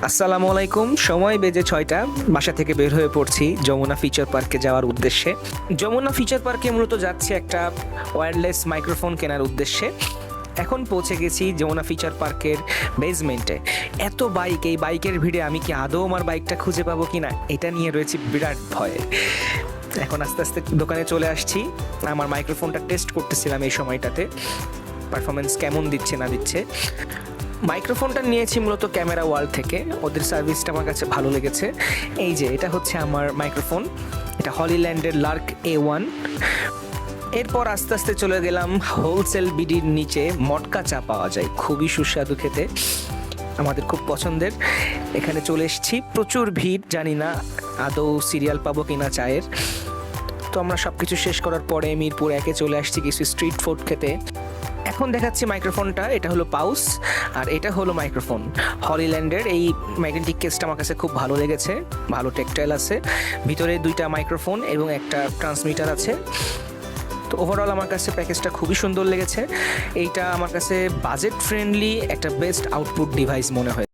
আসসালামু আলাইকুম। সময় বেজে 6টা। বাসা থেকে বের হয়ে পড়ছি যমুনা ফিচার পার্কে যাওয়ার উদ্দেশ্যে। যমুনা ফিচার পার্কে মূলত যাচ্ছি একটা ওয়্যারলেস মাইক্রোফোন কেনার উদ্দেশ্যে। এখন পৌঁছে গেছি যমুনা ফিচার পার্কের বেসমেন্টে। এত বাইক, এই বাইকের ভিড়ে আমি কি আদৌ আমার বাইকটা খুঁজে পাবো কিনা এটা নিয়ে রয়েছে বিরাট ভয়ে। এখন আস্তে আস্তে দোকানে চলে আসছি। আমার মাইক্রোফোনটা টেস্ট করতেছিলাম এই সময়টাতে, পারফরমেন্স কেমন দিচ্ছে না দিচ্ছে। মাইক্রোফোনটা নিয়েছি মূলত ক্যামেরা ওয়ার্ল্ড থেকে, ওদের সার্ভিসটা আমার কাছে ভালো লেগেছে। এই যে এটা হচ্ছে আমার মাইক্রোফোন, এটা হলিল্যান্ডের লার্ক A1। এরপর আস্তে আস্তে চলে গেলাম হোলসেল বিডির নিচে। মটকা চা পাওয়া যায়, খুবই সুস্বাদু খেতে, আমাদের খুব পছন্দের। এখানে চলে এসেছি, প্রচুর ভিড়, জানি না আদৌ সিরিয়াল পাবো কিনা চায়ের। তো আমরা সব কিছু শেষ করার পরে মিরপুর 1-এ চলে আসছি কিছু স্ট্রিট ফুড খেতে। এখন দেখাচ্ছি মাইক্রোফোনটা, এটা হলো পাউস আর এটা হলো মাইক্রোফোন হলিল্যান্ডের। এই ম্যাগনেটিক কেসটা আমার কাছে খুব ভালো লেগেছে, ভালো টেকটাইল আছে, ভিতরে 2টা মাইক্রোফোন এবং একটা ট্রান্সমিটার আছে। তো ওভারঅল আমার কাছে প্যাকেজটা খুবই সুন্দর লেগেছে। এইটা আমার কাছে বাজেট ফ্রেন্ডলি একটা বেস্ট আউটপুট ডিভাইস মনে হয়।